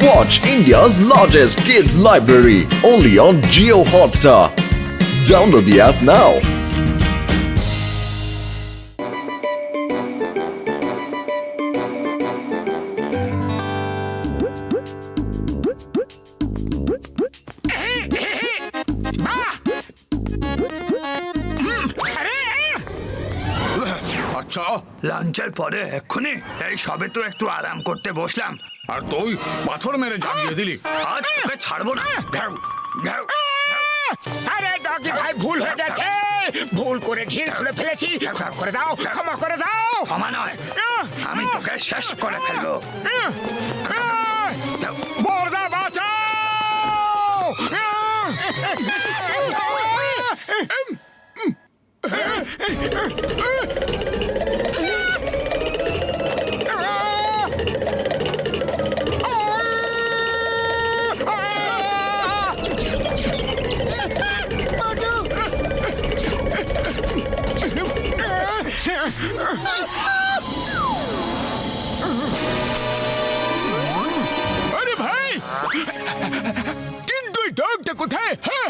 Watch India's largest kids library only on Jio Hotstar. Download the app now. আচ্ছা, লাঞ্চের পরে এক্ষুনি এই সবে তো একটু আরাম করতে বসলাম, আর তুই পাথর মেরে জাগিয়ে দিলি। আজ তোকে ছাড়বো না। ঘ্যাউ, ঘ্যাউ, ঘ্যাউ। আরে ডগি ভাই, ভুল হয়ে গেছে, ভুল করে ঢিল খুলে ফেলেছি, ক্ষমা করে দাও, ক্ষমা করে দাও। ক্ষমা নয়, আমি তোকে শেষ করে ফেলবো। বর্দা বাঁচাও! আরে ভাই, কিন্তু এই ডগটা কোথায়? হ্যাঁ,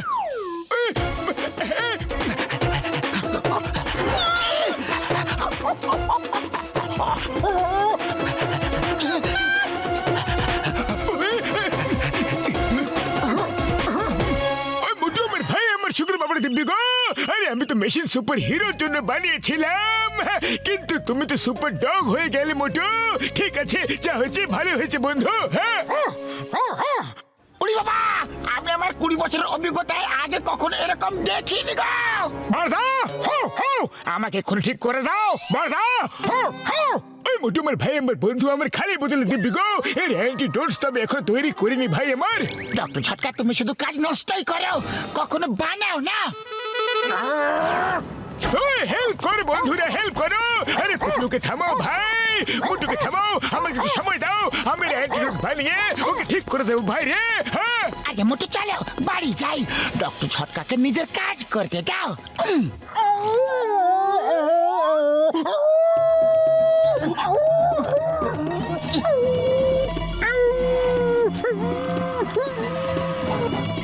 আমি তো মেশিন সুপার হিরোর জন্য বানিয়েছিলাম, কিন্তু তুমি তো সুপার ডগ হয়ে গেলে মোটু। ঠিক আছে, যা হয়েছে ভালো হয়েছে বন্ধু। হ্যাঁ, উনি বাবা, আমি আমার 20 বছরের অভিজ্ঞতায় আগে কখনো এরকম দেখিনি গো। বর্দা, হো হো, আমাকে এখন ঠিক করে দাও বর্দা। হো হো, ওই মোটু আমার ভাই, আমার বন্ধু, আমার খালি বদলে দিবি গো। এর অ্যান্টিডোটস তো আমি এখন তৈরি করিনি ভাই আমার। ডক্টর ঝটকা, তুমি শুধু কাজ নষ্টই করো, কখনো বানাও না। হেল্প করো বন্ধুরা, হেল্প করো। আরে কুটলুকে থামাও ভাই, মোটুকে থামাও, আমাকে একটু সময় দাও, আমি অ্যান্টিডোট বানিয়ে ওকে ঠিক করে দেবো ভাই রে। হ্যাঁ, আগে মোটু চলো বাড়ি যাই, ডক্টর ঝটকাকে নিজের কাজ করতে দাও।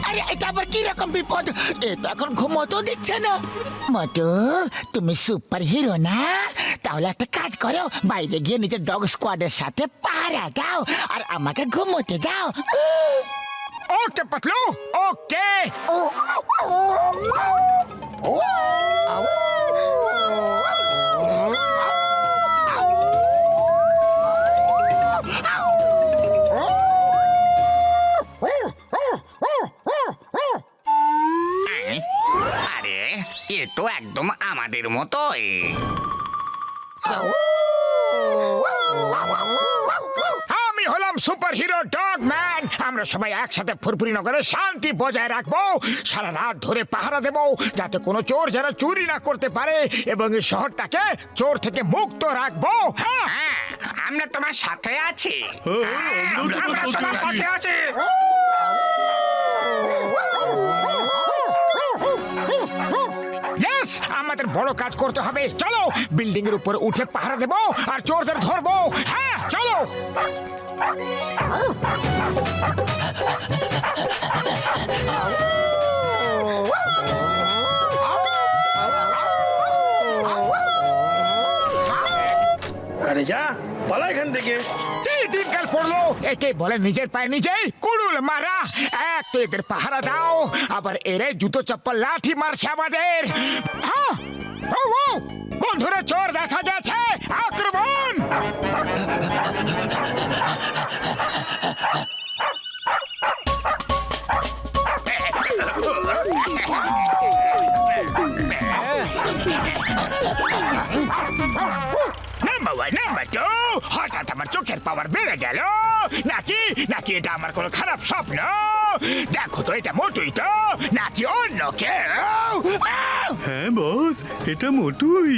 আরে এটা আবার কি রকম বিপদ? এ তো এখন ঘুমোতেও দিচ্ছে না। মোটু, তুমি সুপার হিরো না? তাহলে একটা কাজ করো, বাইরে গিয়ে নিজের ডগ স্কোয়াডের সাথে পাহারা দাও আর আমাকে ঘুমোতে দাও। ওকে পাতলু, ওকে। আরে, এ তো একদম আমাদের মতোই। আমি হলাম সুপার হিরো ডগ ম্যান। আমরা সবাই একসাথে ফুরফুরি নগরে শান্তি বজায় রাখবো, সারা রাত ধরে পাহারা দেবো, যাতে কোনো চোর যেন চুরি না করতে পারে, এবং এই শহরটাকে চোর থেকে মুক্ত রাখবো। হ্যাঁ, হ্যাঁ, আমরা তোমার সাথে আছি। আমরা তোমার সাথে আছি। ইয়েস, আমাদের বড় কাজ করতে হবে। চলো, বিল্ডিং এর উপরে উঠে পাহারা দেবো আর চোরদের ধরবো। হ্যাঁ, চলো। আরে যা, পালা এখান থেকে। দিনকাল পড়লো, একে বলে নিজের পায়ে নিজেই কুড়ুল মারা। এক তো এদের পাহারা দাও, আবার এরে জুতো চপ্পল লাঠি মারছে আমাদের। হ্যাঁ, ও, ও, বন্ধুরা, চোর দেখা গেছে, আক্রমণ! নাম্বার টু, হঠাৎ আমার চোখের পাওয়ার বেড়ে গেল নাকি? নাকি এটা আমার কোনো খারাপ স্বপ্ন? দেখো তো, এটা মোটুই তো, নাকি অন্য কেউ? হ্যাঁ বস, এটা মোটুই।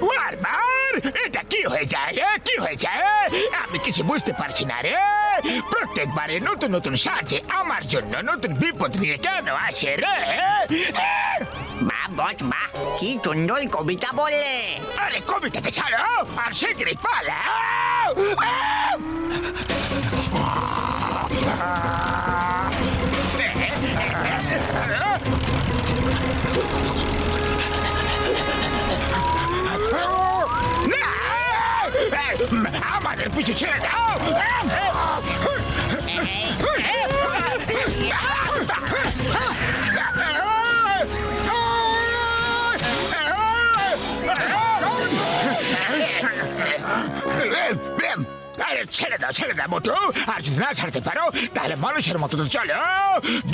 বারবার এটা কি হয়ে যায় রে, কি হয়ে যায়? আমি কিছু বুঝতে পারছি না রে। প্রত্যেকবারে নতুন নতুন সাজে আমার জন্য নতুন বিপদ নিয়ে কেন আসে রে? বাহ বস, বাহ, কি সুন্দর কবিতা বললে। আরে কবিতাকে ছাড়ো আর শীঘ্রই পালাও। আমাদের পিছু ছেড়ে দাও। আরে ছেড়ে দাও মোটু। আর যদি না ছাড়তে পারো তাহলে মানুষের মতো তো চলো,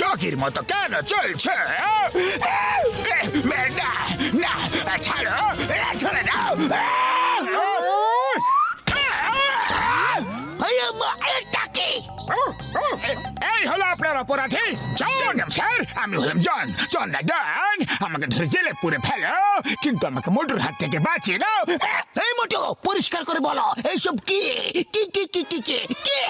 ডগির মতো কেন চলছে? না না, ছাড়ো, ছেড়ে দাও। এই হলো আপনার অপরাধী জন। স্যার, আমি হলাম জন দা ডন। আমাকে ধরে জেলে পুরে ফেলো, কিন্তু আমাকে মোটুর হাত থেকে বাঁচিয়ে দাও। এই মোটু, পরিষ্কার করে বলো এইসব কি কি কি কি কি কি কি?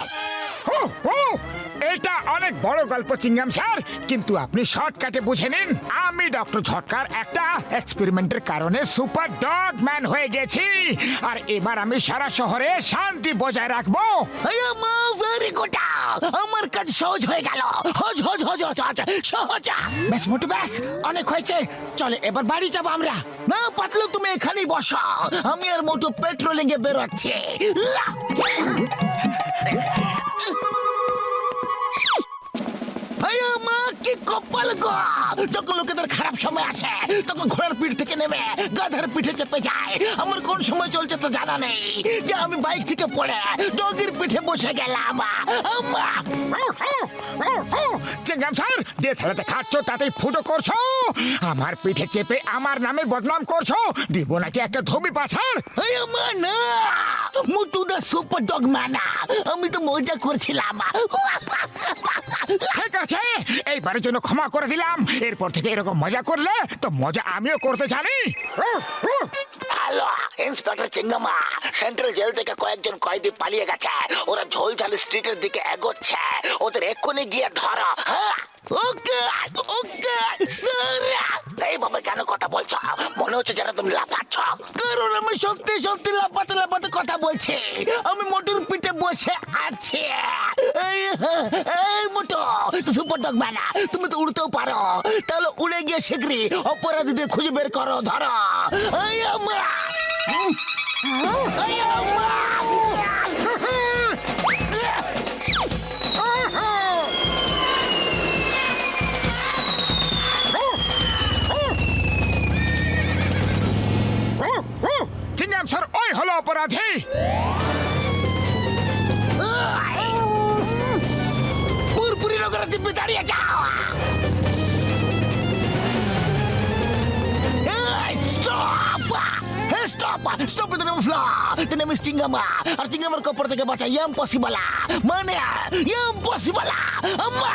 এটা অনেক বড় গল্প চিংগাম স্যার, কিন্তু আপনি শর্টকাটে বুঝে নিন। আমি ডক্টর ঝটকার একটা এক্সপেরিমেন্টের কারণে সুপার ডগ ম্যান হয়ে গেছি, আর এবার আমি সারা শহরে শান্তি বজায় রাখবো। ভেরি গুড, আমার কাজ সহজ হয়ে গেল। হজ হজ হজ হজ হজ সহজ। ব্যাস মোটু, ব্যাস অনেক হয়েছে, চলে এবার বাড়ি যাবো আমরা। না পাতলু, তুমি এখানেই বসো, আমি আর মোটু পেট্রোলিং এ বেরোচ্ছি। কি কপাল গো, যখন লোকেদের খারাপ সময় আসে তখন ঘোড়ার পিঠ থেকে নেমে গাধার পিঠে চেপে যায়। আমার কোন সময় চলছে তো জানা নেই যে আমি বাইক থেকে পড়ে ডগির পিঠে বসে গেলাম। চিংগাম স্যার, যে থালাতে খাচ্ছ তাতেই ফুটো করছো, আমার পিঠে চেপে আমার নামে বদনাম করছো। দিব নাকি একটা ধোবি পাছার? না, মোটু দা সুপার ডগ ম্যান, আমি তো মজা করছিলাম। ঠিক আছে, এইবারের জন্য ক্ষমা করে দিলাম। এরপর থেকে এরকম মজা করলে তো মজা আমিও করতে জানি। হ্যালো ইন্সপেক্টর চিঙ্গামা, সেন্ট্রাল জেল থেকে কয়েকজন কয়েদি পালিয়ে গেছে। ওরা ঝোলঝাল স্ট্রিটের দিকে এগোচ্ছে, ওদের এক্ষুনি গিয়ে ধরো। হ্যাঁ, ওকে ওকে স্যার। এই বাবা, কেন কথা বলছো? মনে হচ্ছে যেন তুমি লাফাচ্ছ। কারণ আমি সত্যি সত্যি লাফাতে লাফাতে কথা বলছি। আমি মোটুর পিঠে বসে আছি। এই মোটু, সুপার ডগ ম্যান, তুমি তো উড়তেও পারো, তাহলে উড়ে গিয়ে শীঘ্রই অপরাধীদের খুঁজে বের করো, ধরো। এই আমা, এই আমা। চিংগাম স্যার, ওই হলো অপরাধী। পুরপুরি নগরের দিব্যি দাঁড়িয়ে যাও। Stop with the name of law. The name is Chingama. আর চিঙ্গামার কপর থেকে বাঁচা ইম্পসিবল, মানে ইম্পসিবল। আম্মা,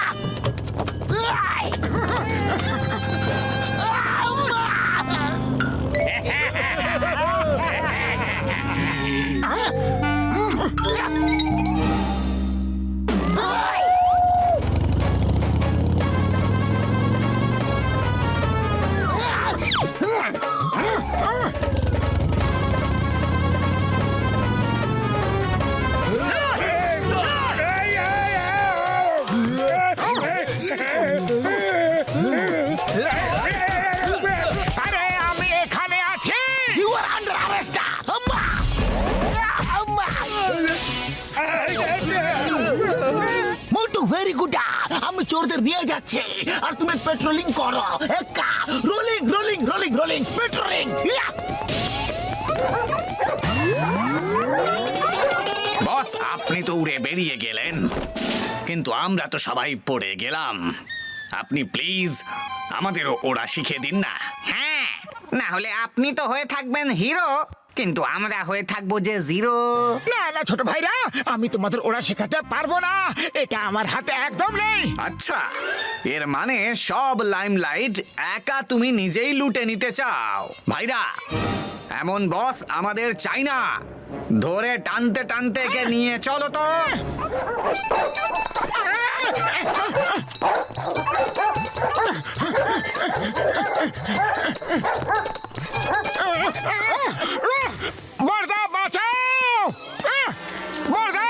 আরে আমি এখানে আছি। you are under arrest. আম্মা, আম্মা। Motu, very good. আমি চোরদের নিয়ে যাচ্ছি আর তুমি পেট্রোলিং করো। একা rolling rolling rolling rolling patrolling. Boss, আপনি তো উড়ে বেরিয়ে গেলেন, কিন্তু আমরা তো সবাই পড়ে গেলাম। আপনি প্লিজ আমাদেরও ওরা শিখিয়ে দিন না। হ্যাঁ, না হলে আপনি তো হয়ে থাকবেন হিরো, কিন্তু আমরা হয়ে থাকবো যে জিরো। না না ছোট ভাইরা, আমি তোমাদের ওরা শেখাতে পারবো না, এটা আমার হাতে একদম নেই। আচ্ছা, এর মানে সব লাইমলাইট একা তুমি নিজেই লুটে নিতে চাও? ভাইরা, এমন বস আমাদের চাই না। ধরে টানতে টানতে একে নিয়ে চলো তো। বর্দা, বাঁচাও! বর্দা!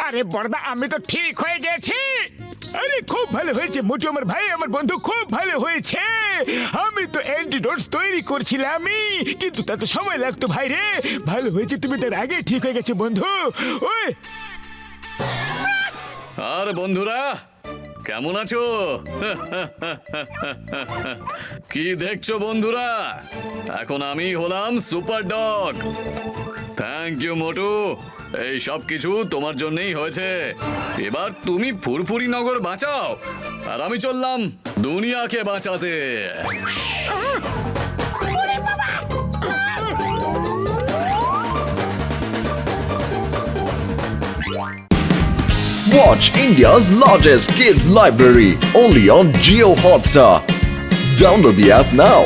আরে বড়দা আমি তো ঠিক হয়ে গেছি। আরে খুব ভালো হয়েছে মোটু আমার ভাই, আমার বন্ধু, খুব ভালো হয়েছে। আমি তো অ্যান্টিডোটস তৈরি করছিলাম, কিন্তু তাতে সময় লাগতো ভাই রে। ভালো হয়েছে তুমি তার আগে ঠিক হয়ে গেছো বন্ধু। ওই আর বন্ধুরা কেমন আছো? কি দেখছো বন্ধুরা? এখন আমি হলাম সুপার ডগ। থ্যাংক ইউ মোটু, এই সব কিছু তোমার জন্যই হয়েছে। এবার তুমি ফুরফুরি নগর বাঁচাও, আর আমি চললাম দুনিয়াকে বাঁচাতে। Watch India's largest kids library only on Geo Hotstar. Download the app now.